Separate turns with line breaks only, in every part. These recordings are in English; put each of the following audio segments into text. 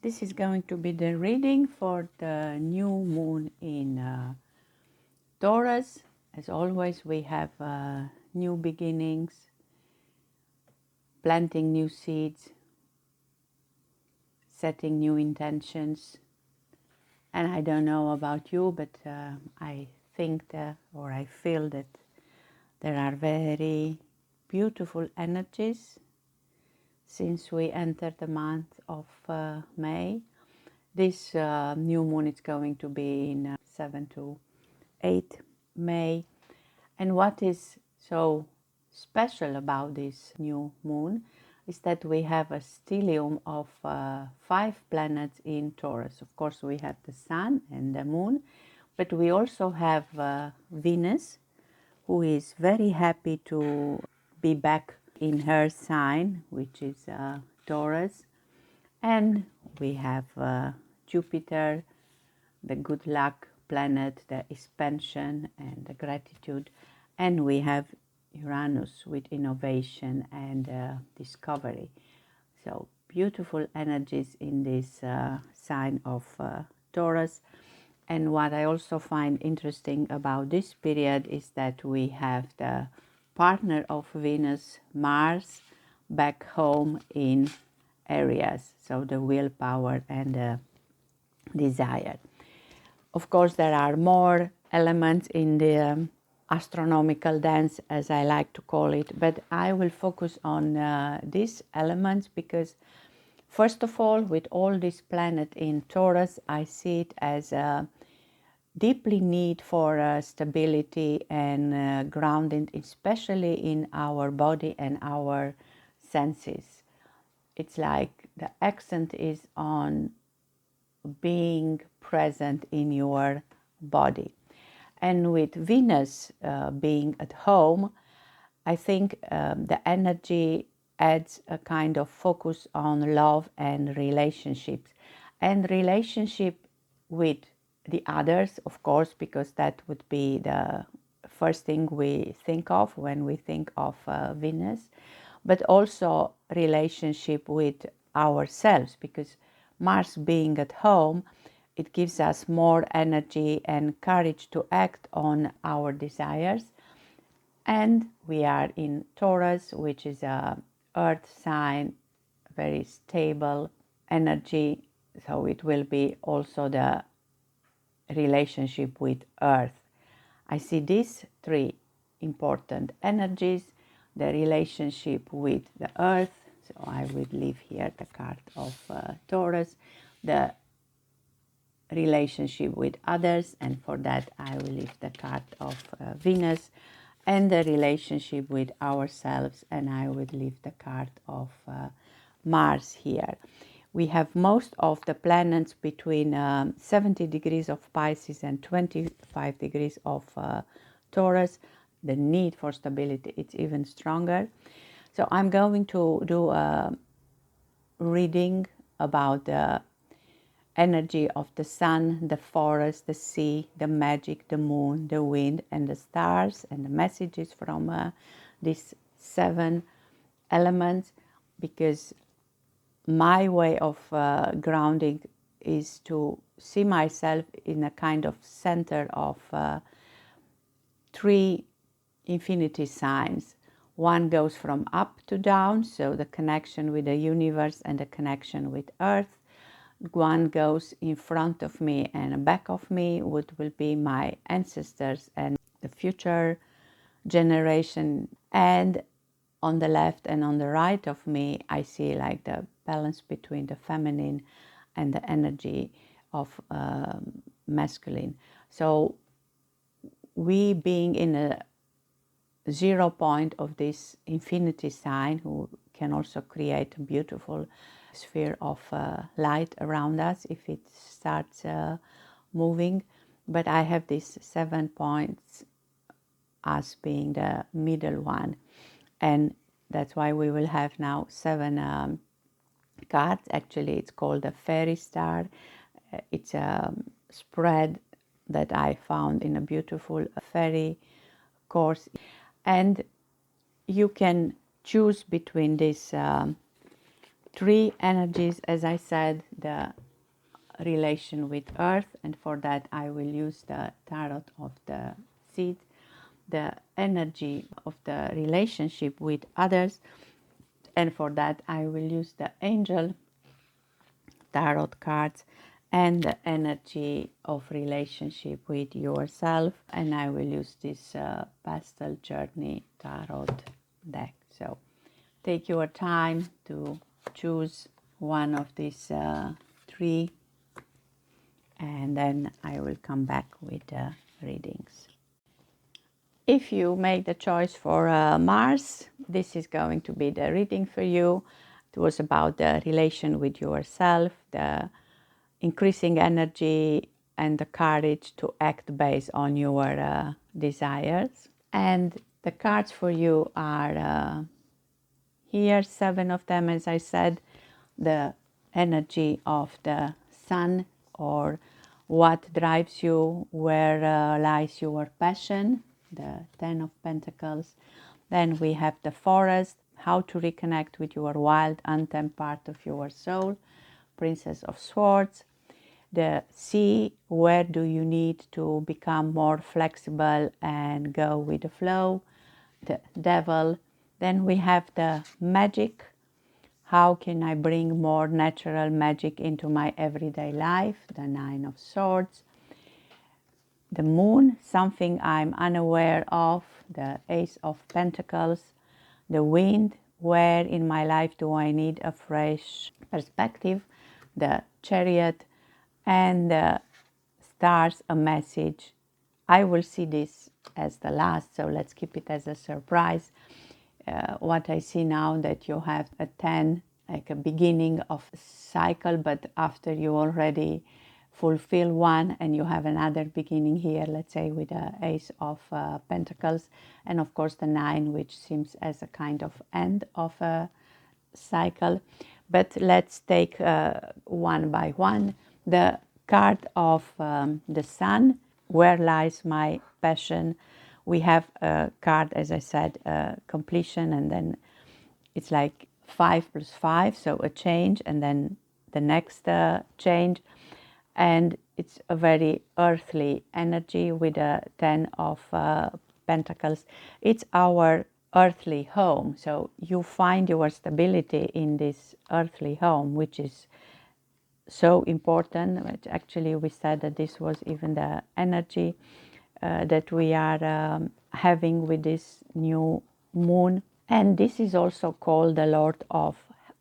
This is going to be the reading for the new moon in Taurus. As always, we have new beginnings, planting new seeds, setting new intentions. And I don't know about you, but I think or I feel that there are very beautiful energies since we entered the month of May. This new moon is going to be in 7 to 8 May. And what is so special about this new moon is that we have a stellium of 5 planets in Taurus. Of course, we have the Sun and the Moon, but we also have Venus, who is very happy to be back in her sign, which is Taurus. And we have Jupiter, the good luck planet, the expansion and the gratitude. And we have Uranus with innovation and discovery. So beautiful energies in this sign of Taurus. And what I also find interesting about this period is that we have the partner of Venus, Mars, back home in Aries, so the willpower and the desire. Of course, there are more elements in the astronomical dance, as I like to call it, but I will focus on these elements because, first of all, with all this planet in Taurus, I see it as a deeply need for stability and grounding, especially in our body and our senses. It's like the accent is on being present in your body. And with Venus being at home, I think the energy adds a kind of focus on love and relationships. And relationship with the others, of course, because that would be the first thing we think of when we think of Venus, but also relationship with ourselves, because Mars being at home, it gives us more energy and courage to act on our desires. And we are in Taurus, which is a earth sign, very stable energy, so it will be also the relationship with earth. I see these 3 important energies: the relationship with the earth, so I will leave here the card of Taurus, the relationship with others, and for that I will leave the card of Venus, and the relationship with ourselves, and I will leave the card of Mars here. We have most of the planets between 70 degrees of Pisces and 25 degrees of Taurus. The need for stability is even stronger. So I'm going to do a reading about the energy of the sun, the forest, the sea, the magic, the moon, the wind, and the stars, and the messages from these 7 elements, because my way of grounding is to see myself in a kind of center of 3 infinity signs. One goes from up to down, so the connection with the universe and the connection with earth. One goes in front of me and back of me, what will be my ancestors and the future generation. And on the left and on the right of me, I see like the balance between the feminine and the energy of masculine. So we being in a 0 point of this infinity sign, who can also create a beautiful sphere of light around us if it starts moving. But I have these 7 points as being the middle one, and that's why we will have now 7 cards. Actually, it's called a fairy star. It's a spread that I found in a beautiful fairy course, and you can choose between these three energies, as I said, the relation with earth, and for that I will use the tarot of the seed, the energy of the relationship with others, and for that I will use the angel tarot cards, and the energy of relationship with yourself, and I will use this pastel journey tarot deck. So take your time to choose one of these three, and then I will come back with the readings. If you make the choice for Mars, this is going to be the reading for you. It was about the relation with yourself, the increasing energy and the courage to act based on your desires. And the cards for you are here, 7 of them, as I said, the energy of the sun, or what drives you, where lies your passion, the 10 of Pentacles. Then we have the forest, how to reconnect with your wild, untamed part of your soul, Princess of Swords. The sea, where do you need to become more flexible and go with the flow, the devil. Then we have the magic, how can I bring more natural magic into my everyday life, the 9 of Swords. The moon, something I'm unaware of, the Ace of Pentacles. The wind, where in my life do I need a fresh perspective, the Chariot. And the stars, a message. I will see this as the last, so let's keep it as a surprise. What I see now, that you have a 10, like a beginning of a cycle, but after you already fulfill one, and you have another beginning here, let's say with the Ace of Pentacles, and of course the 9, which seems as a kind of end of a cycle. But let's take one by one. The card of the sun, where lies my passion. We have a card, as I said, completion, and then it's like 5 plus 5, so a change, and then the next change. And it's a very earthly energy with a 10 of Pentacles. It's our earthly home, so you find your stability in this earthly home, which is so important. Actually, we said that this was even the energy that we are having with this new moon. And this is also called the Lord of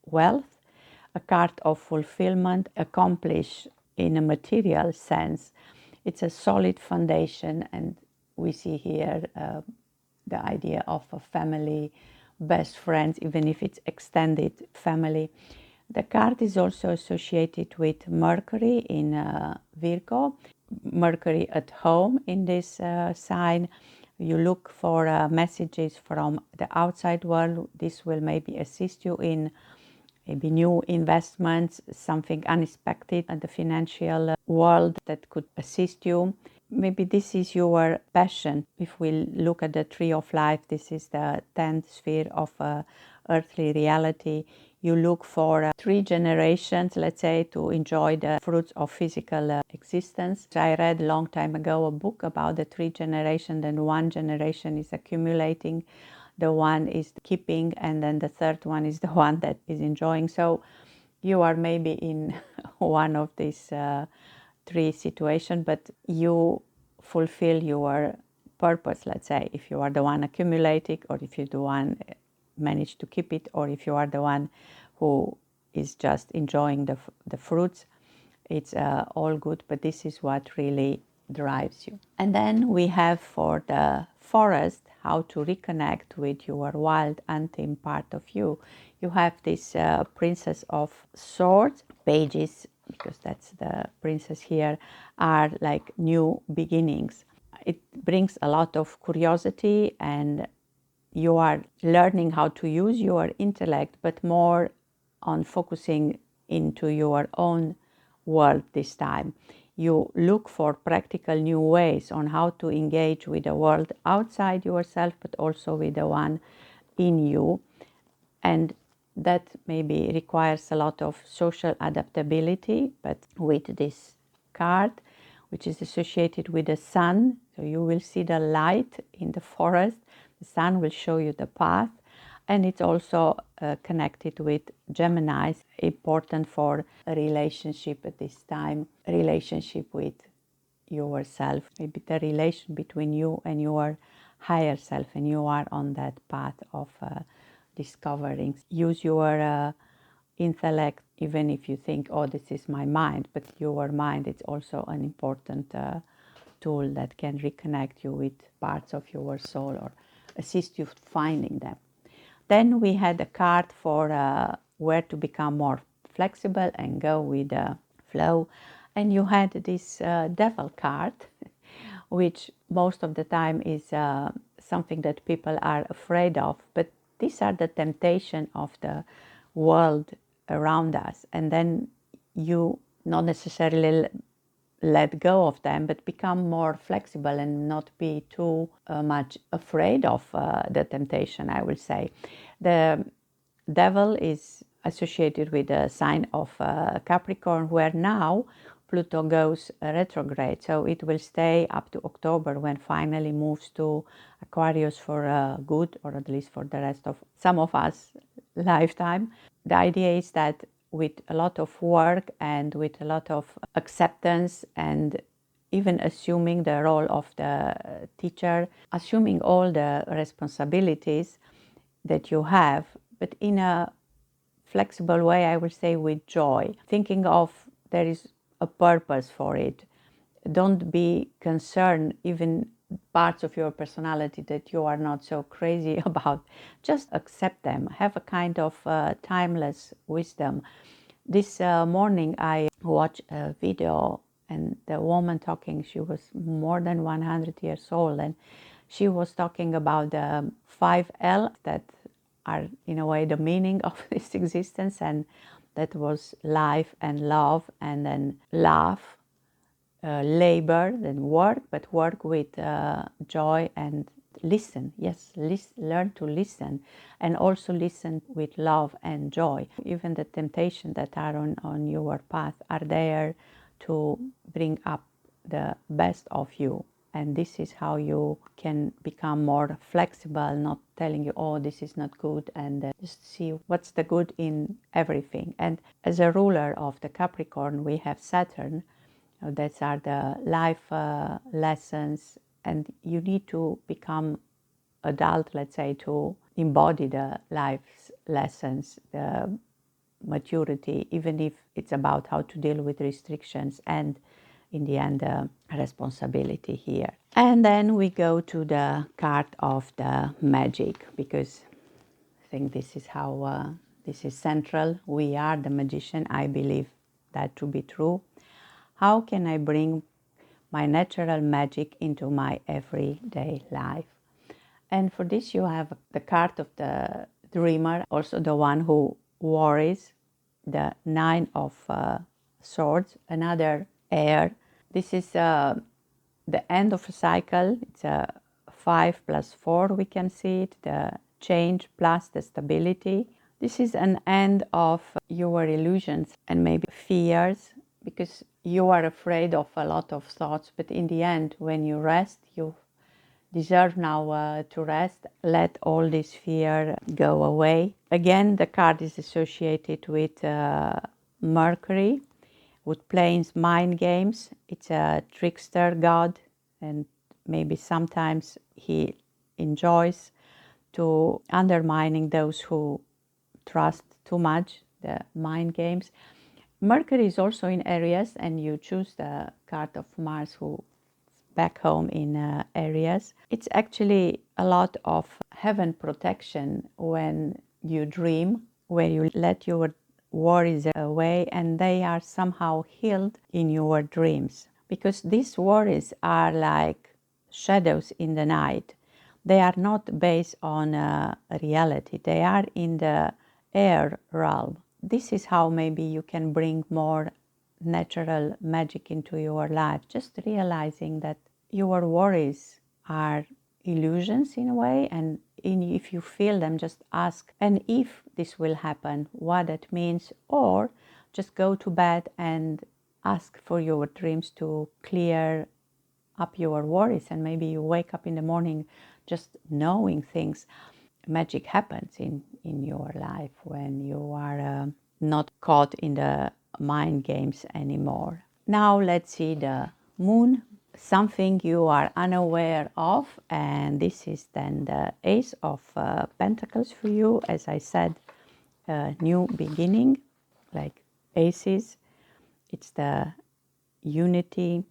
Wealth, a card of fulfillment, accomplished in a material sense. It's a solid foundation, and we see here the idea of a family, best friends, even if it's extended family. The card is also associated with Mercury in Virgo, Mercury at home in this sign. You look for messages from the outside world. This will maybe assist you in maybe new investments, something unexpected in the financial world that could assist you. Maybe this is your passion. If we look at the Tree of Life, this is the 10th sphere of earthly reality. You look for 3 generations, let's say, to enjoy the fruits of physical existence. I read a long time ago a book about the 3 generations, and 1 generation is accumulating, the one is keeping, and then the third one is the one that is enjoying. So you are maybe in one of these 3 situations, but you fulfill your purpose, let's say, if you are the one accumulating, or if you're the one manage to keep it, or if you are the one who is just enjoying the fruits. It's all good, but this is what really drives you. And then we have for the forest, how to reconnect with your wild, untamed part of you. You have this Princess of Swords pages, because that's the princess here, are like new beginnings. It brings a lot of curiosity, and you are learning how to use your intellect, but more on focusing into your own world this time. You look for practical new ways on how to engage with the world outside yourself, but also with the one in you. And that maybe requires a lot of social adaptability, but with this card, which is associated with the sun, so you will see the light in the forest, the sun will show you the path, and it's also connected with Gemini, important for a relationship at this time, a relationship with yourself, maybe the relation between you and your higher self, and you are on that path of discovering. Use your intellect, even if you think, oh, this is my mind, but your mind is also an important tool that can reconnect you with parts of your soul or assist you finding them. Then we had a card for where to become more flexible and go with the flow. And you had this devil card, which most of the time is something that people are afraid of. But these are the temptation of the world around us. And then you not necessarily let go of them, but become more flexible and not be too much afraid of the temptation, I will say. The devil is associated with the sign of Capricorn, where now Pluto goes retrograde. So it will stay up to October, when finally moves to Aquarius for good, or at least for the rest of some of us lifetime. The idea is that with a lot of work and with a lot of acceptance, and even assuming the role of the teacher, assuming all the responsibilities that you have, but in a flexible way, I will say with joy, thinking of there is a purpose for it. Don't be concerned, even parts of your personality that you are not so crazy about. Just accept them. Have a kind of timeless wisdom. This morning I watched a video, and the woman talking, she was more than 100 years old, and she was talking about the 5L that are in a way the meaning of this existence, and that was life and love, and then laugh, labor, then work, but work with joy, and listen. Yes, learn to listen, and also listen with love and joy. Even the temptation that are on your path are there to bring up the best of you. And this is how you can become more flexible, not telling you, oh, this is not good, and just see what's the good in everything. And as a ruler of the Capricorn, we have Saturn. These are the life lessons, and you need to become adult, let's say, to embody the life's lessons, the maturity, even if it's about how to deal with restrictions and in the end responsibility here. And then we go to the card of the magic, because I think this is how this is central. We are the magician. I believe that to be true. How can I bring my natural magic into my everyday life? And for this you have the card of the dreamer, also the one who worries, the 9 of swords, another air. This is the end of a cycle. It's a 5 plus 4, we can see it, the change plus the stability. This is an end of your illusions and maybe fears, because you are afraid of a lot of thoughts, but in the end, when you rest, you deserve now to rest. Let all this fear go away. Again, the card is associated with Mercury, with playing mind games. It's a trickster god, and maybe sometimes he enjoys to undermining those who trust too much, the mind games. Mercury is also in Aries, and you choose the card of Mars, who back home in Aries. It's actually a lot of heaven protection when you dream, where you let your worries away and they are somehow healed in your dreams. Because these worries are like shadows in the night. They are not based on reality. They are in the air realm. This is how maybe you can bring more natural magic into your life. Just realizing that your worries are illusions in a way, and if you feel them, just ask, and if this will happen, what it means, or just go to bed and ask for your dreams to clear up your worries, and maybe you wake up in the morning just knowing things. Magic happens in your life when you are not caught in the mind games anymore. Now let's see the moon, something you are unaware of, and this is then the Ace of Pentacles for you. As I said, new beginning, like aces. It's the unity,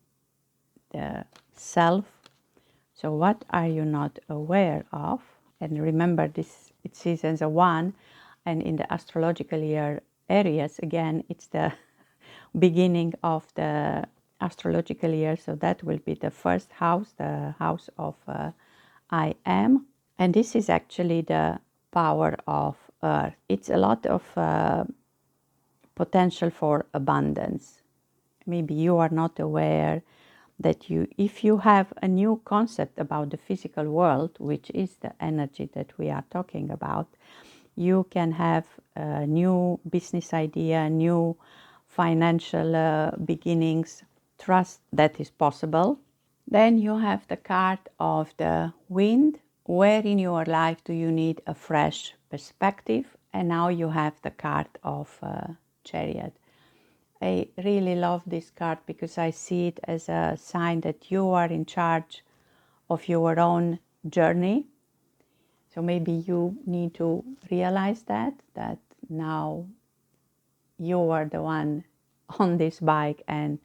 the self. So what are you not aware of? And remember, this it says as a 1, and in the astrological year Aries, again, it's the beginning of the astrological year, so that will be the first house, the house of I am. And this is actually the power of Earth. It's a lot of potential for abundance. Maybe you are not aware that if you have a new concept about the physical world, which is the energy that we are talking about, you can have a new business idea, new financial beginnings, trust that is possible. Then you have the card of the wind. Where in your life do you need a fresh perspective? And now you have the card of chariot. I really love this card because I see it as a sign that you are in charge of your own journey. So maybe you need to realize that now you are the one on this bike, and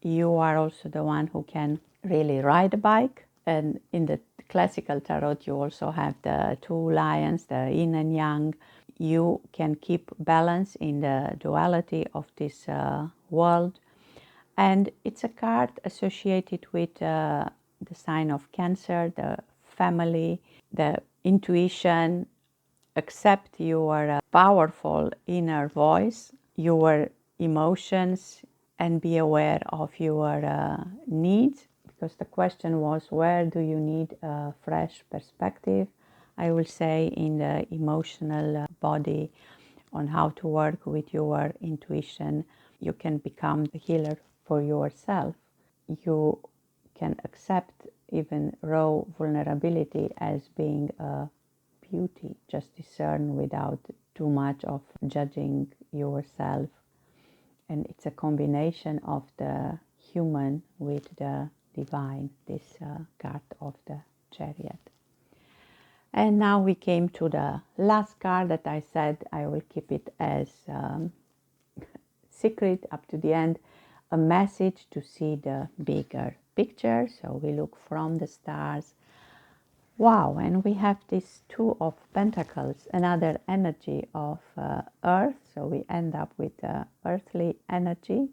you are also the one who can really ride a bike. And in the classical tarot, you also have the 2 lions, the yin and yang. You can keep balance in the duality of this world. And it's a card associated with the sign of Cancer, the family, the intuition. Accept your powerful inner voice, your emotions, and be aware of your needs. Because the question was, where do you need a fresh perspective? I will say in the emotional body, on how to work with your intuition. You can become the healer for yourself. You can accept even raw vulnerability as being a beauty. Just discern without too much of judging yourself. And it's a combination of the human with the divine, this card of the chariot. And now we came to the last card that I said I will keep it as secret up to the end, a message to see the bigger picture. So we look from the stars. Wow, and we have this 2 of Pentacles, another energy of Earth. So we end up with earthly energy,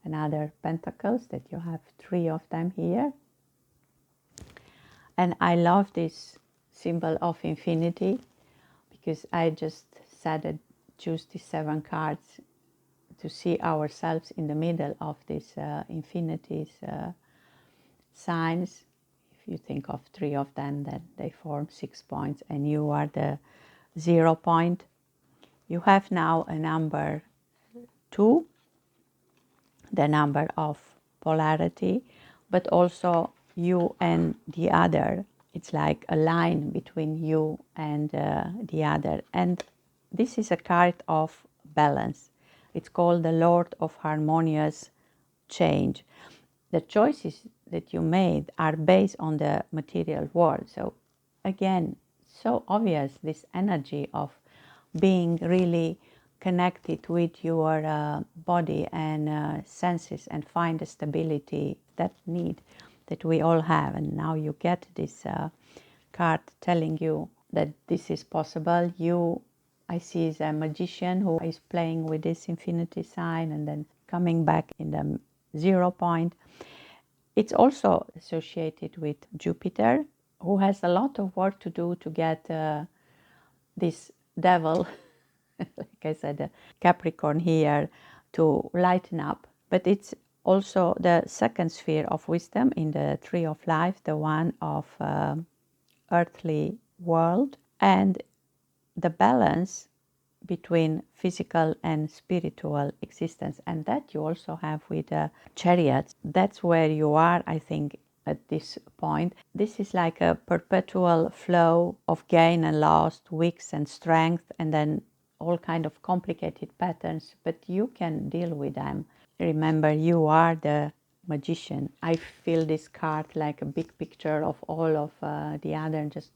another Pentacles, that you have 3 of them here. And I love this symbol of infinity because I just said that choose these 7 cards to see ourselves in the middle of these infinities signs. If you think of 3 of them, then they form 6 points, and you are the 0 point. You have now a number 2, the number of polarity, but also you and the other. It's like a line between you and the other. And this is a card of balance. It's called the Lord of Harmonious Change. The choices that you made are based on the material world. So again, so obvious, this energy of being really connected with your body and senses, and find the stability, that need that we all have. And now you get this card telling you that this is possible. I see is a magician who is playing with this infinity sign and then coming back in the 0 point. It's also associated with Jupiter, who has a lot of work to do to get this devil, like I said, Capricorn here, to lighten up. But it's also the second sphere of wisdom in the tree of life, the one of earthly world, and the balance between physical and spiritual existence. And that you also have with chariots. That's where you are, I think, at this point. This is like a perpetual flow of gain and loss, weaks and strength, and then all kind of complicated patterns, but you can deal with them. Remember, you are the magician. I feel this card like a big picture of all of the other, and just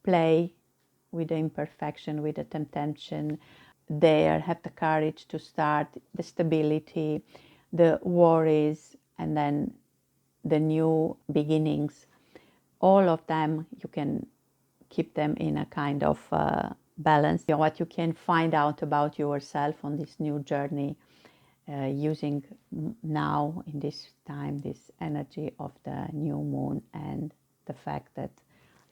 play with the imperfection, with the temptation. There, have the courage to start, the stability, the worries, and then the new beginnings. All of them, you can keep them in a kind of balance. What you can find out about yourself on this new journey, using now in this time this energy of the new moon, and the fact that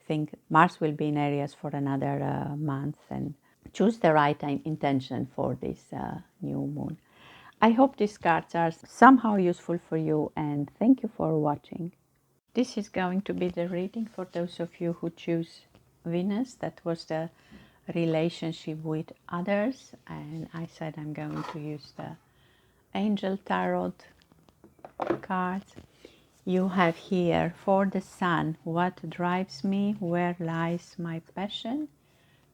I think Mars will be in Aries for another month, and choose the right intention for this new moon. I hope these cards are somehow useful for you, and thank you for watching. This is going to be the reading for those of you who choose Venus. That was the relationship with others, and I said I'm going to use the Angel Tarot cards. You have here, for the Sun, what drives me, where lies my passion,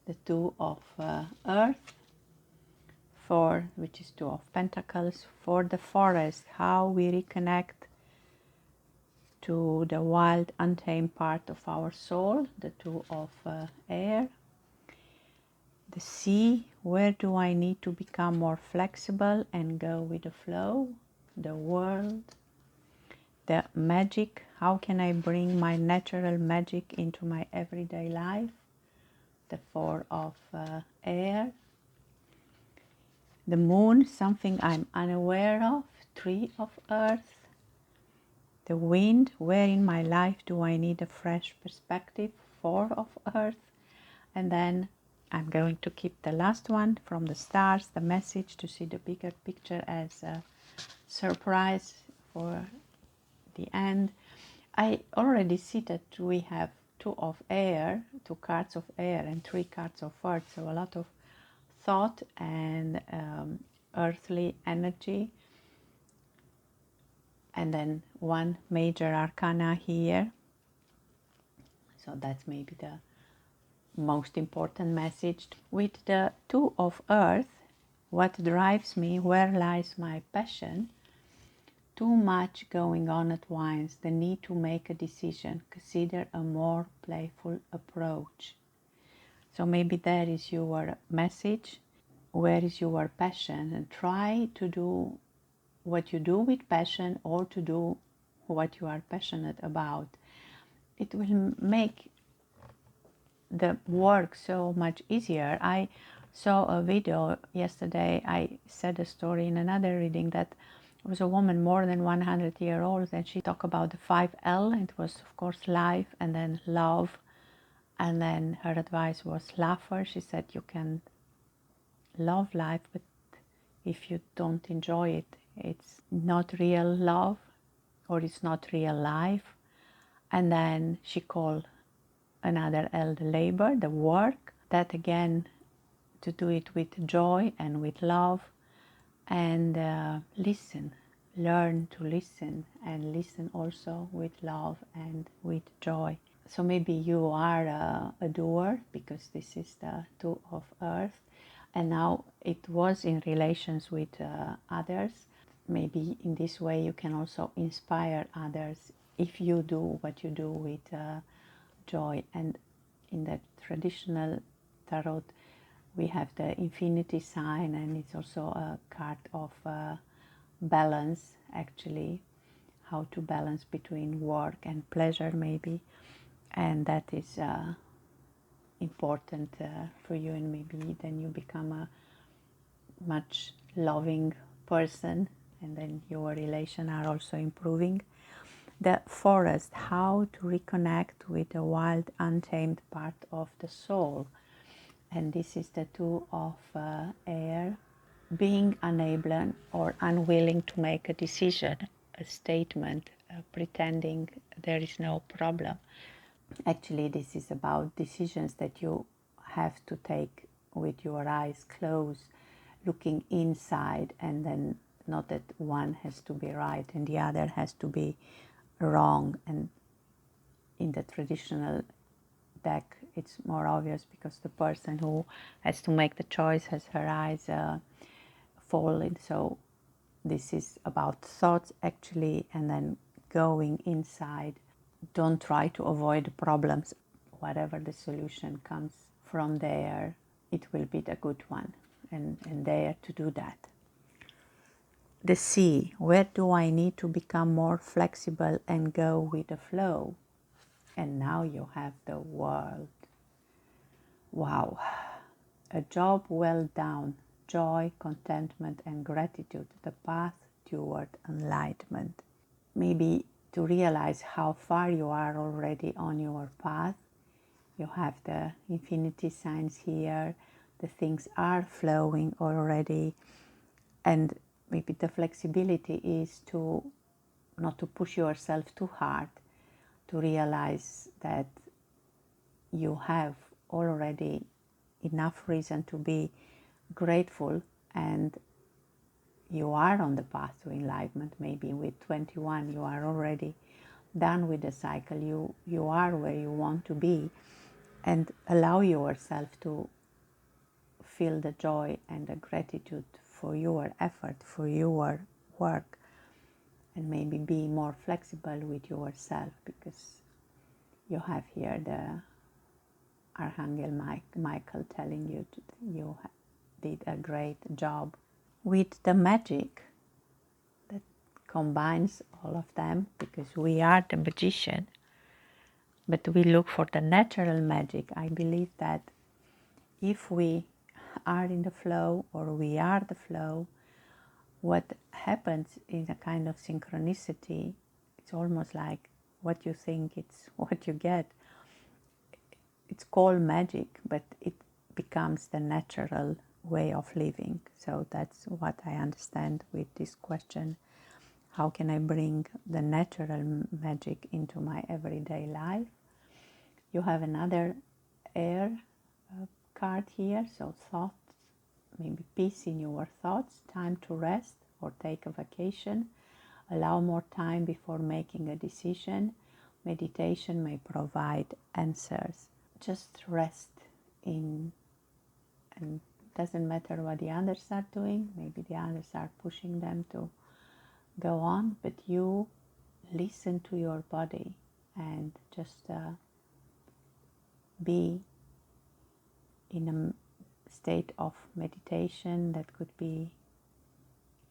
the Two of Earth, for, which is Two of Pentacles, for the Forest, how we reconnect to the wild, untamed part of our soul, the Two of Air, the Sea, where do I need to become more flexible and go with the flow, the World, the Magic, how can I bring my natural magic into my everyday life, the Four of Air, the Moon, something I'm unaware of, Three of Earth, the Wind, where in my life do I need a fresh perspective, Four of Earth, and then I'm going to keep the last one from the stars, the message, to see the bigger picture as a surprise for the end. I already see that we have Two of Air, two cards of air, and three cards of earth, so a lot of thought and earthly energy. And then one major arcana here, so that's maybe the most important message. With the Two of Earth, what drives me, where lies my passion, too much going on at once, the need to make a decision, consider a more playful approach. So maybe that is your message. Where is your passion? And try to do what you do with passion, or to do what you are passionate about. It will make the work so much easier. I saw a video yesterday. I said a story in another reading that was a woman more than 100 years old, and she talked about the 5L. It was, of course, life, and then love, and then her advice was laughter. She said you can love life, but if you don't enjoy it, it's not real love, or it's not real life. And then she called another L the labor, the work, that again, to do it with joy and with love, and listen, learn to listen, and listen also with love and with joy. So maybe you are a doer, because this is the Two of Earth, and now it was in relations with others. Maybe in this way you can also inspire others if you do what you do with joy. And in the traditional tarot we have the infinity sign, and it's also a card of balance, actually, how to balance between work and pleasure maybe, and that is important for you, and maybe then you become a much loving person, and then your relation are also improving. The Forest, how to reconnect with the wild, untamed part of the soul, and this is the Two of Air, being unable or unwilling to make a decision, a statement, pretending there is no problem. Actually, this is about decisions that you have to take with your eyes closed, looking inside, and then not that one has to be right and the other has to be wrong. And in the traditional deck, it's more obvious because the person who has to make the choice has her eyes falling. So this is about thoughts actually, and then going inside. Don't try to avoid problems. Whatever the solution comes from there, it will be the good one, and there to do that. The sea, where do I need to become more flexible and go with the flow? And now you have the world. Wow. A job well done, joy, contentment, and gratitude, the path toward enlightenment. Maybe to realize how far you are already on your path. You have the infinity signs here, the things are flowing already, and maybe the flexibility is to not to push yourself too hard, to realize that you have already enough reason to be grateful, and you are on the path to enlightenment. Maybe with 21 you are already done with the cycle. You are where you want to be, and allow yourself to feel the joy and the gratitude for your effort, for your work, and maybe be more flexible with yourself, because you have here the Archangel Michael telling you you did a great job with the magic that combines all of them, because we are the magician, but we look for the natural magic. I believe that if we are in the flow, or we are the flow, what happens is a kind of synchronicity. It's almost like what you think, it's what you get. It's called magic, but it becomes the natural way of living. So that's what I understand with this question. How can I bring the natural magic into my everyday life? You have another air card here, so thoughts, maybe peace in your thoughts, time to rest or take a vacation, allow more time before making a decision. Meditation may provide answers. Just rest in, and doesn't matter what the others are doing. Maybe the others are pushing them to go on, but you listen to your body and just be in a state of meditation. That could be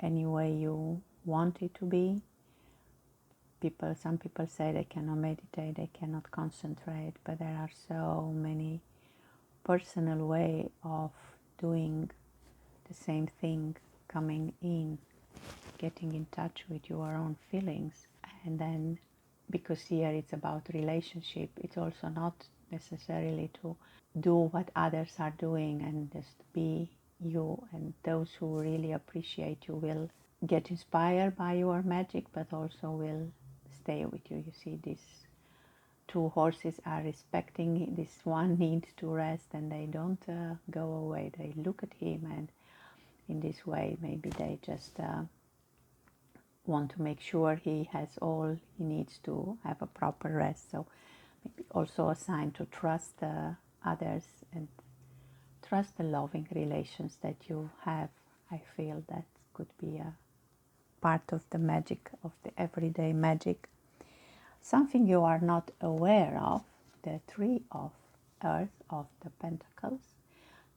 any way you want it to be. Some people say they cannot meditate, they cannot concentrate, but there are so many personal way of doing the same thing, coming in, getting in touch with your own feelings. And then, because here it's about relationship, it's also not necessarily to do what others are doing, and just be you. And those who really appreciate you will get inspired by your magic, but also will stay with you. You see, these two horses are respecting this one need to rest, and they don't go away. They look at him, and in this way maybe they just want to make sure he has all he needs to have a proper rest. So maybe also a sign to trust others and trust the loving relations that you have. I feel that could be a part of the magic, of the everyday magic. Something you are not aware of, the Three of Earth, of the Pentacles,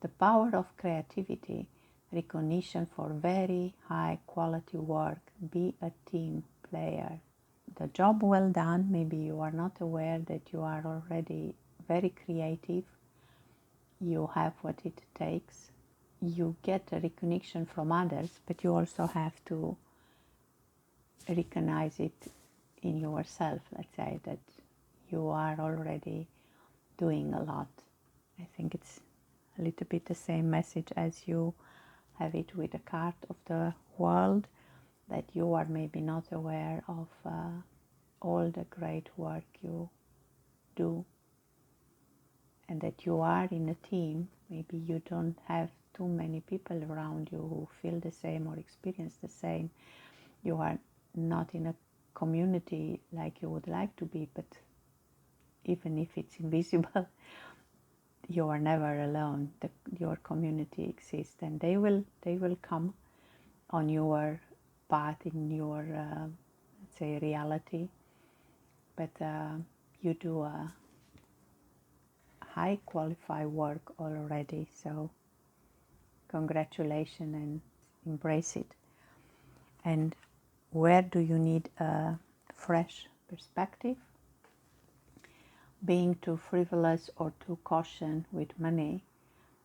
the power of creativity, recognition for very high quality work, be a team player. The job well done, maybe you are not aware that you are already very creative, you have what it takes, you get a recognition from others, but you also have to recognize it in yourself. Let's say that you are already doing a lot. I think it's a little bit the same message as you have it with the card of the world, that you are maybe not aware of all the great work you do, and that you are in a team. Maybe you don't have too many people around you who feel the same or experience the same. You are not in a community like you would like to be, but even if it's invisible, you are never alone. Your community exists, and they will come on your path, in your let's say reality. But you do a high qualified work already, so congratulations and embrace it. And where do you need a fresh perspective? Being too frivolous or too cautious with money,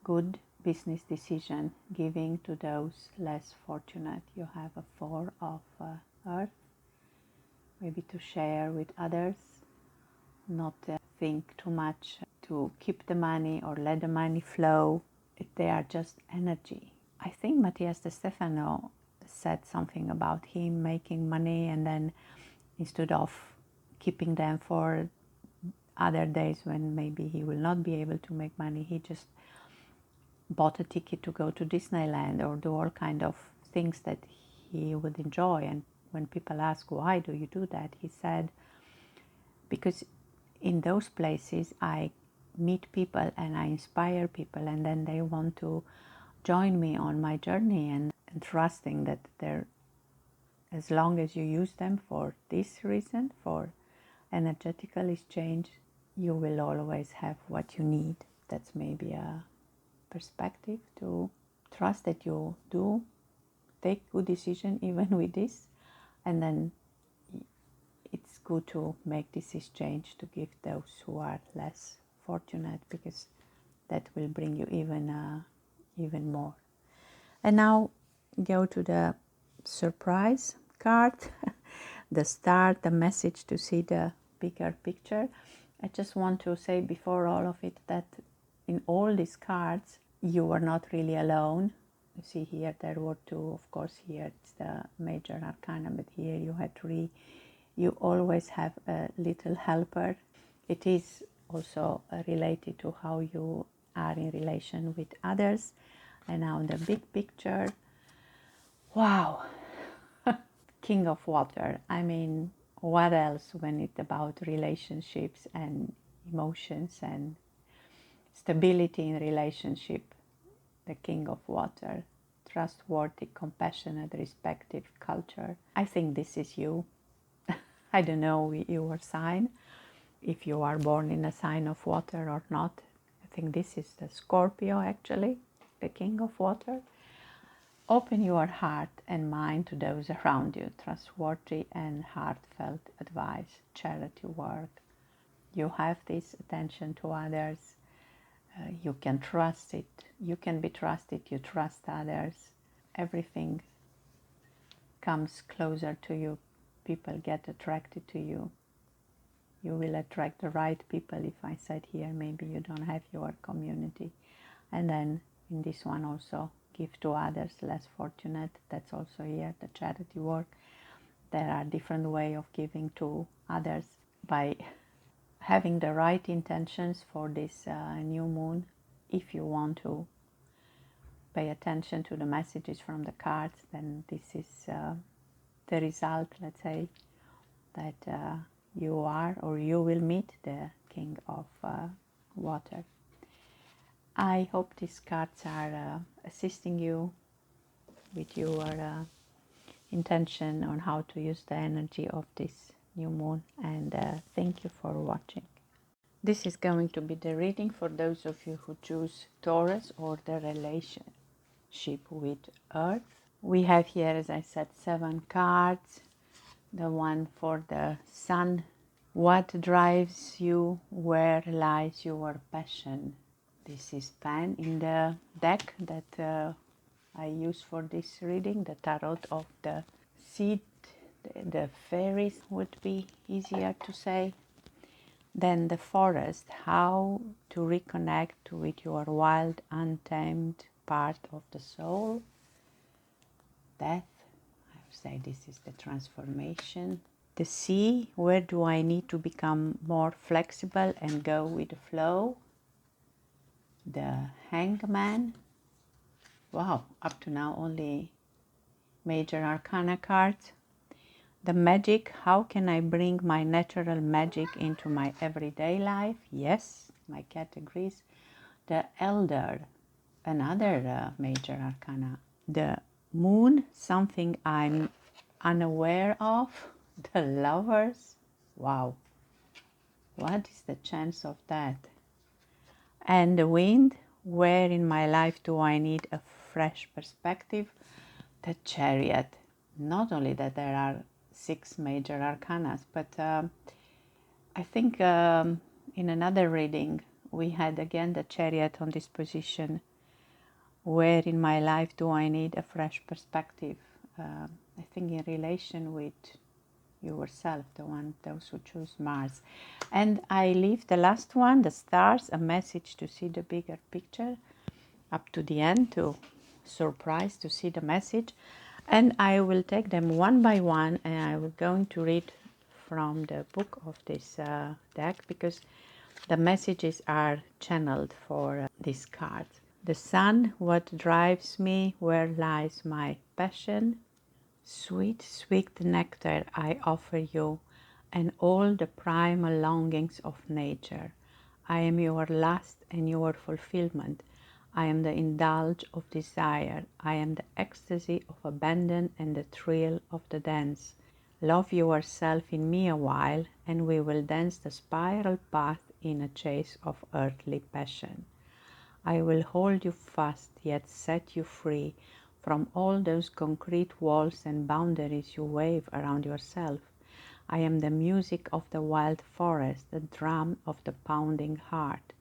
good business decision, giving to those less fortunate. You have a 4 of earth, maybe to share with others, not think too much to keep the money or let the money flow. They are just energy. I think Matthias de Stefano said something about him making money, and then instead of keeping them for other days when maybe he will not be able to make money, he just bought a ticket to go to Disneyland or do all kind of things that he would enjoy. And when people ask, why do you do that? He said, because in those places I meet people and I inspire people, and then they want to join me on my journey, and trusting that they're, as long as you use them for this reason, for energetical exchange, you will always have what you need. That's maybe a perspective, to trust that you do take good decision even with this, and then it's good to make this exchange to give those who are less fortunate, because that will bring you even more. And now go to the surprise card, the start, the message to see the bigger picture. I just want to say before all of it that in all these cards you are not really alone. You see here there were 2, of course here it's the major arcana, but here you had 3. You always have a little helper. It is also related to how you are in relation with others. And now the big picture. Wow, King of Water. I mean, what else when it's about relationships and emotions and stability in relationship? The King of Water, trustworthy, compassionate, respective culture. I think this is you. I don't know your sign, if you are born in a sign of water or not. I think this is the Scorpio, actually, the King of Water. Open your heart and mind to those around you. Trustworthy and heartfelt advice, charity work. You have this attention to others. You can trust it. You can be trusted. You trust others. Everything comes closer to you. People get attracted to you. You will attract the right people. If I said here, maybe you don't have your community. And then in this one also, give to others less fortunate. That's also here, the charity work. There are different ways of giving to others by having the right intentions for this new moon. If you want to pay attention to the messages from the cards, then this is the result, let's say, that you are or you will meet the King of Water. I hope these cards are assisting you with your intention on how to use the energy of this new moon, and thank you for watching. This is going to be the reading for those of you who choose Taurus or the relationship with Earth. We have here, as I said, 7 cards. The one for the Sun. What drives you? Where lies your passion? This is Pan in the deck that I use for this reading, the Tarot of the Seed, the Fairies would be easier to say. Then the Forest, how to reconnect with your wild, untamed part of the soul. Death, I would say this is the transformation. The sea, where do I need to become more flexible and go with the flow? The Hangman. Wow, up to now only major arcana cards. The Magic, how can I bring my natural magic into my everyday life? Yes, my categories. The Elder, another major arcana. The Moon, something I'm unaware of. The Lovers, wow, what is the chance of that? And the Wind, where in my life do I need a fresh perspective? The Chariot. Not only that there are 6 major arcanas, but I think in another reading we had again the Chariot on this position. Where in my life do I need a fresh perspective? I think in relation with yourself, those who choose Mars. And I leave the last one, the Stars, a message to see the bigger picture up to the end, to surprise, to see the message. And I will take them one by one, and I will going to read from the book of this deck, because the messages are channeled for this card. The Sun, what drives me, where lies my passion? Sweet, sweet nectar I offer you, and all the primal longings of nature. I am your lust and your fulfillment. I am the indulge of desire. I am the ecstasy of abandon and the thrill of the dance. Love yourself in me a while, and we will dance the spiral path in a chase of earthly passion. I will hold you fast, yet set you free from all those concrete walls and boundaries you wave around yourself. I am the music of the wild forest, the drum of the pounding heart.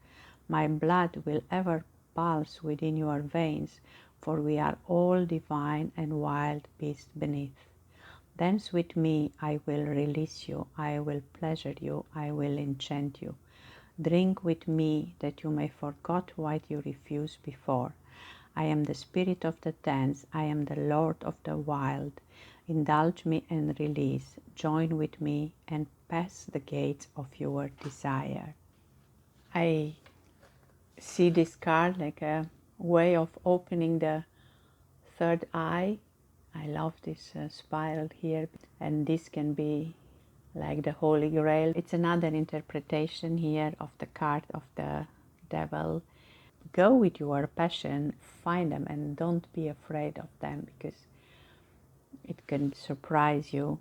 My blood will ever pulse within your veins, for we are all divine and wild beasts beneath. Dance with me, I will release you, I will pleasure you, I will enchant you. Drink with me, that you may forget what you refused before. I am the spirit of the dance, I am the Lord of the wild. Indulge me and release, join with me and pass the gates of your desire. I see this card like a way of opening the third eye. I love this spiral here, and this can be like the Holy Grail. It's another interpretation here of the card of the devil. Go with your passion, find them, and don't be afraid of them, because it can surprise you.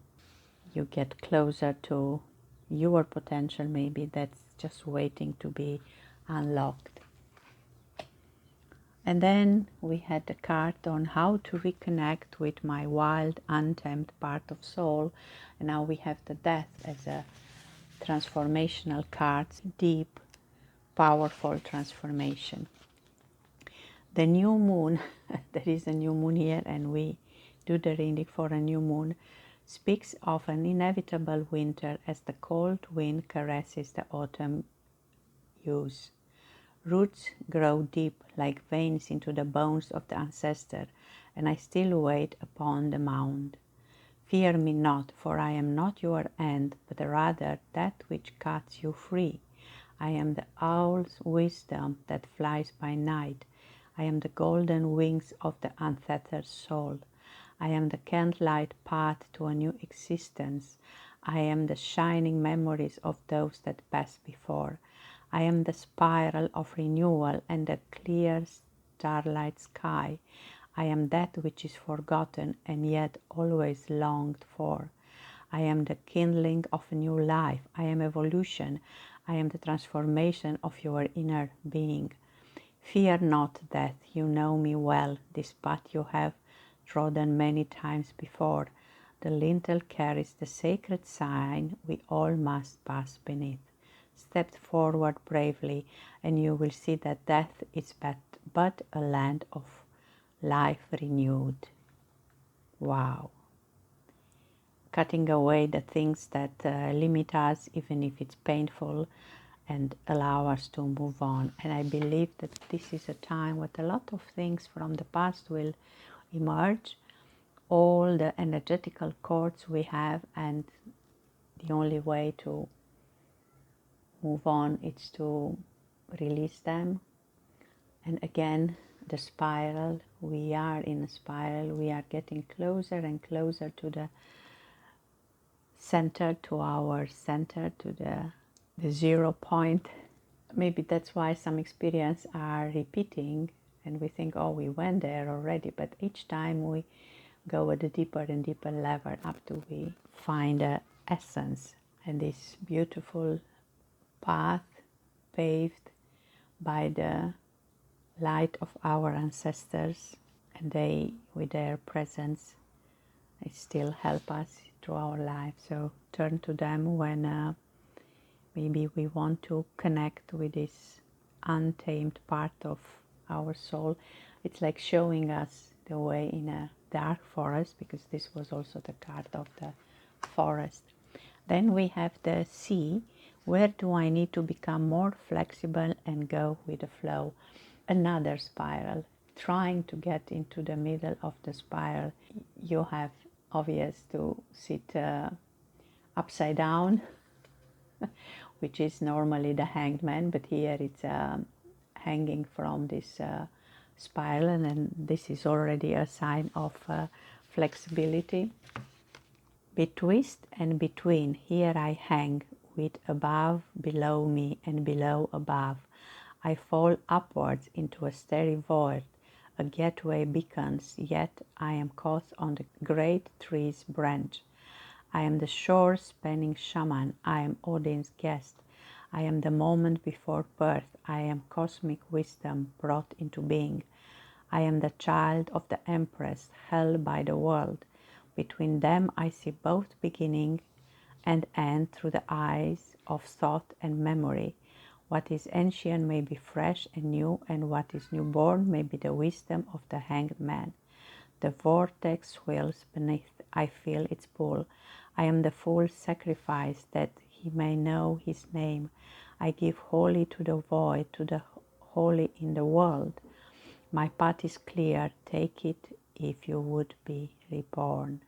You get closer to your potential, maybe that's just waiting to be unlocked. And then we had the card on how to reconnect with my wild, untamed part of soul. And now we have the Death as a transformational card, deep, powerful transformation. The new moon, there is a new moon here, and we do the reading for a new moon, speaks of an inevitable winter as the cold wind caresses the autumn hues. Roots grow deep like veins into the bones of the ancestor, and I still wait upon the mound. Fear me not, for I am not your end, but rather that which cuts you free. I am the owl's wisdom that flies by night. I am the golden wings of the untethered soul. I am the candlelight path to a new existence. I am the shining memories of those that passed before. I am the spiral of renewal and the clear starlight sky. I am that which is forgotten and yet always longed for. I am the kindling of a new life. I am evolution. I am the transformation of your inner being. Fear not, death, you know me well. This path you have trodden many times before. The lintel carries the sacred sign we all must pass beneath. Step forward bravely, and you will see that death is but a land of life renewed. Wow. Cutting away the things that limit us, even if it's painful, and allow us to move on. And I believe that this is a time when a lot of things from the past will emerge, all the energetical cords we have, and the only way to move on is to release them. And again, the spiral, we are in a spiral, we are getting closer and closer to the center, to our center, to the 0 point. Maybe that's why some experiences are repeating and we think, oh, we went there already, but each time we go at a deeper and deeper level up to we find the essence and this beautiful path paved by the light of our ancestors, and they, with their presence, they still help us through our life. So turn to them when maybe we want to connect with this untamed part of our soul. It's like showing us the way in a dark forest, because this was also the card of the forest. Then we have the sea. Where do I need to become more flexible and go with the flow? Another spiral. Trying to get into the middle of the spiral, you have obvious to sit upside down, which is normally the hanged man, but here it's hanging from this spiral, and this is already a sign of flexibility. Betwist and between, here I hang, with above, below me, and below above. I fall upwards into a starry void. A gateway beckons, yet I am caught on the great tree's branch. I am the shore-spanning shaman. I am Odin's guest. I am the moment before birth. I am cosmic wisdom brought into being. I am the child of the Empress, held by the world. Between them I see both beginning and end through the eyes of thought and memory. What is ancient may be fresh and new, and what is newborn may be the wisdom of the hanged man. The vortex swirls beneath, I feel its pull. I am the full sacrifice that he may know his name. I give wholly to the void, to the holy in the world. My path is clear, take it if you would be reborn.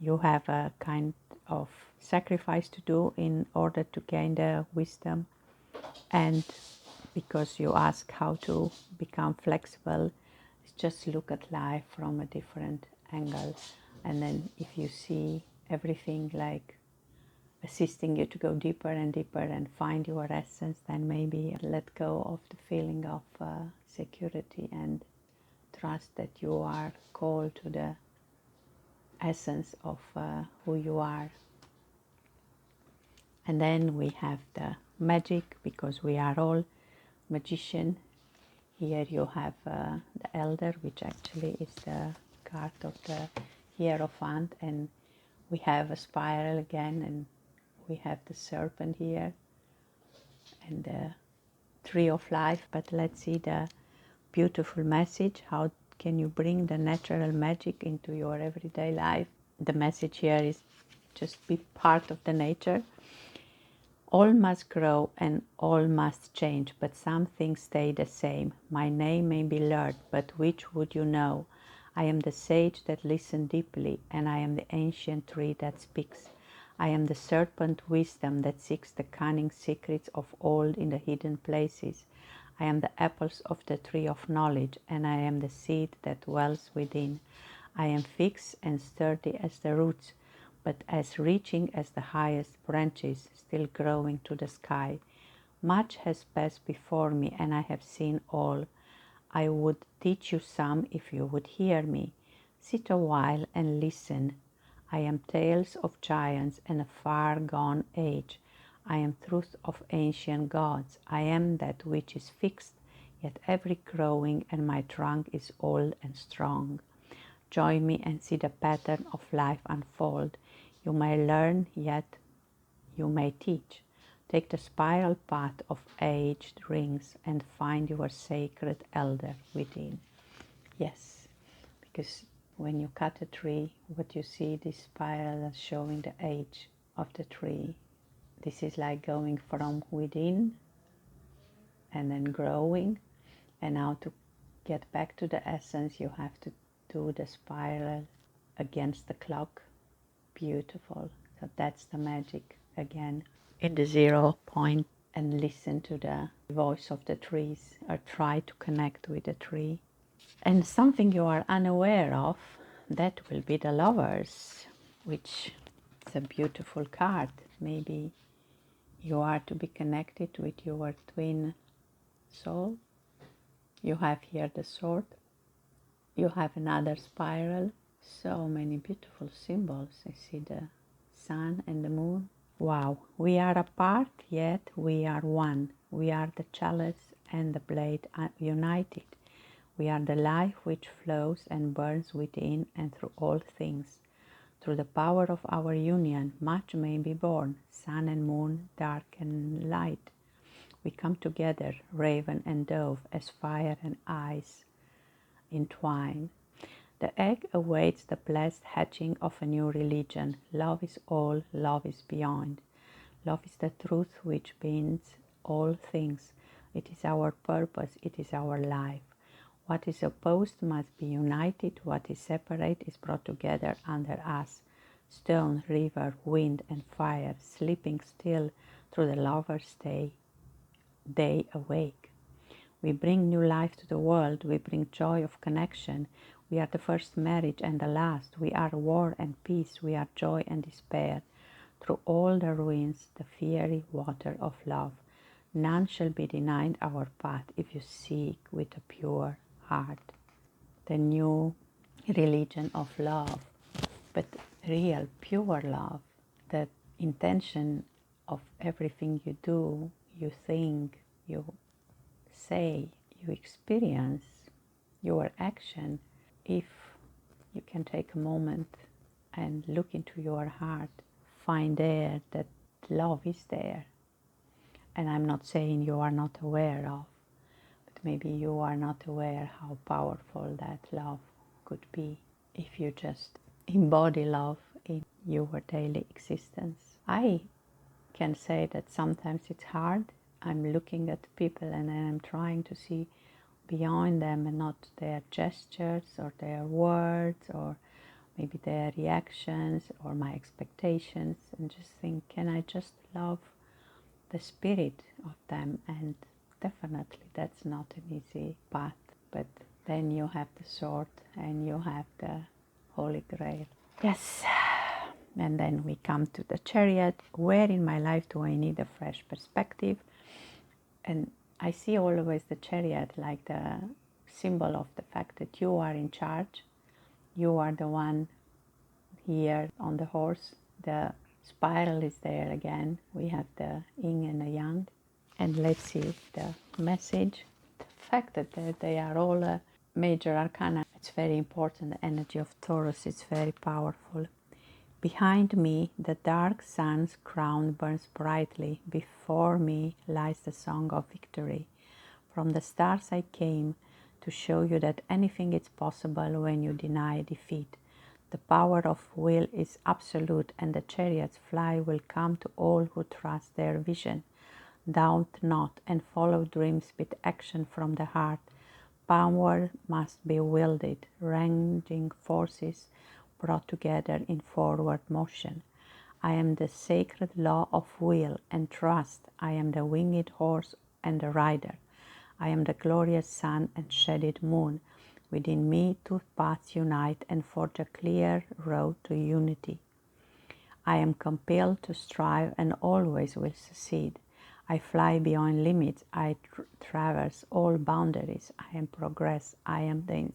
You have a kind of sacrifice to do in order to gain the wisdom, and because you ask how to become flexible, just look at life from a different angle, and then if you see everything like assisting you to go deeper and deeper and find your essence, then maybe let go of the feeling of security and trust that you are called to the essence of who you are. And then we have the magic, because we are all magician. Here you have the elder, which actually is the card of the Hierophant, and we have a spiral again, and we have the serpent here and the tree of life. But let's see the beautiful message. How can you bring the natural magic into your everyday life? The message here is just be part of the nature. All must grow and all must change, but some things stay the same. My name may be learned, but which would you know? I am the sage that listens deeply, and I am the ancient tree that speaks. I am the serpent wisdom that seeks the cunning secrets of old in the hidden places. I am the apples of the tree of knowledge, and I am the seed that dwells within. I am fixed and sturdy as the roots, but as reaching as the highest branches, still growing to the sky. Much has passed before me, and I have seen all. I would teach you some if you would hear me. Sit a while and listen. I am tales of giants and a far-gone age. I am truth of ancient gods. I am that which is fixed, yet ever growing, and my trunk is old and strong. Join me and see the pattern of life unfold. You may learn, yet you may teach. Take the spiral path of aged rings and find your sacred elder within. Yes, because when you cut a tree, what you see, this spiral is showing the age of the tree. This is like going from within and then growing. And now to get back to the essence, you have to do the spiral against the clock. Beautiful. So that's the magic. again in the 0 point and listen to the voice of the trees, or try to connect with the tree. And something you are unaware of, that will be the Lovers, which is a beautiful card. Maybe you are to be connected with your twin soul. You have here the sword. You have another spiral. So many beautiful symbols. I see the sun and the moon. Wow, we are apart, yet we are one. We are the chalice and the blade united. We are the life which flows and burns within and through all things. Through the power of our union, much may be born, sun and moon, dark and light. We come together, raven and dove, as fire and ice entwine. The egg awaits the blessed hatching of a new religion. Love is all, love is beyond. Love is the truth which binds all things. It is our purpose, it is our life. What is opposed must be united, what is separate is brought together under us. Stone, river, wind and fire, sleeping still through the lover's day awake. We bring new life to the world, we bring joy of connection. We are the first marriage and the last. We are war and peace, we are joy and despair. Through all the ruins, the fiery water of love. None shall be denied our path if you seek with a pure heart. The new religion of love, but real, pure love. The intention of everything you do, you think, you say, you experience, your action. If you can take a moment and look into your heart, find there that love is there. And I'm not saying you are not aware of, but maybe you are not aware how powerful that love could be if you just embody love in your daily existence. I can say that sometimes it's hard. I'm looking at people and I'm trying to see beyond them and not their gestures or their words or maybe their reactions or my expectations, and just think, can I just love the spirit of them? And definitely that's not an easy path, but then you have the sword and you have the Holy Grail. Yes. And then we come to the Chariot. Where in my life do I need a fresh perspective? And I see always the Chariot like the symbol of the fact that you are in charge. You are the one here on the horse. The spiral is there again. We have the yin and the yang. And let's see the message. The fact that they are all major arcana. It's very important. The energy of Taurus is very powerful. Behind me, the dark sun's crown burns brightly. Before me lies the song of victory. From the stars I came to show you that anything is possible when you deny defeat. The power of will is absolute, and the chariot's fly will come to all who trust their vision. Doubt not and follow dreams with action from the heart. Power must be wielded, ranging forces brought together in forward motion. I am the sacred law of will and trust. I am the winged horse and the rider. I am the glorious sun and shaded moon. Within me two paths unite and forge a clear road to unity. I am compelled to strive and always will succeed. I fly beyond limits. I traverse all boundaries. I am progress. I am the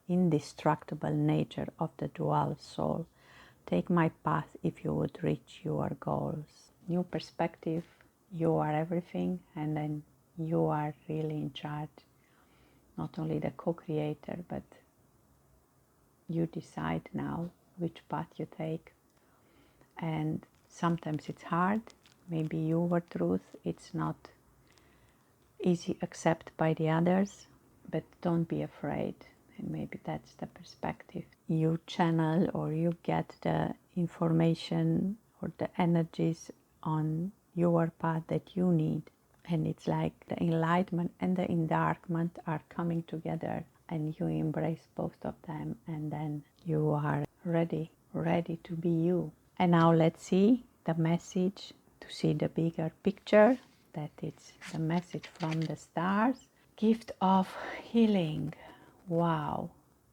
indestructible nature of the dual soul. Take my path if you would reach your goals. New perspective. You are everything, and then you are really in charge. Not only the co-creator, but you decide now which path you take. And sometimes it's hard. Maybe your truth, it's not easy accepted by the others, but don't be afraid. And maybe that's the perspective. You channel or you get the information or the energies on your path that you need. And it's like the enlightenment and the endarkment are coming together, and you embrace both of them, and then you are ready to be you. And now let's see the message, to see the bigger picture, that it's the message from the stars. Gift of healing. Wow,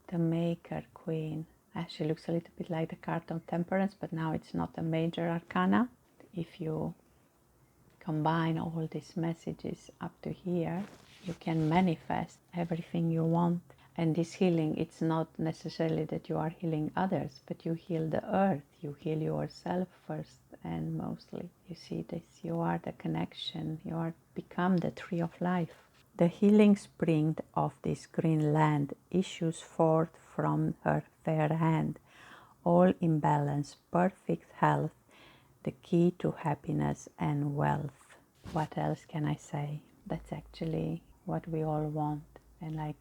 the Maker Queen. Actually looks a little bit like the card of Temperance, but now it's not a major arcana. If you combine all these messages up to here, you can manifest everything you want. And this healing, it's not necessarily that you are healing others, but you heal the earth, you heal yourself first and mostly. You see this, you are the connection, you are become the tree of life. The healing spring of this green land issues forth from her fair hand, all in balance, perfect health, the key to happiness and wealth. What else can I say? That's actually what we all want. And like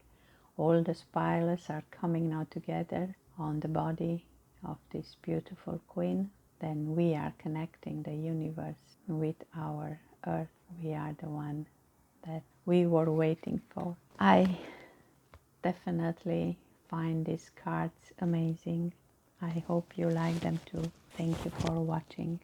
all the spirals are coming now together on the body of this beautiful queen, then we are connecting the universe with our earth. We are the one that we were waiting for. I definitely find these cards amazing. I hope you like them too. Thank you for watching.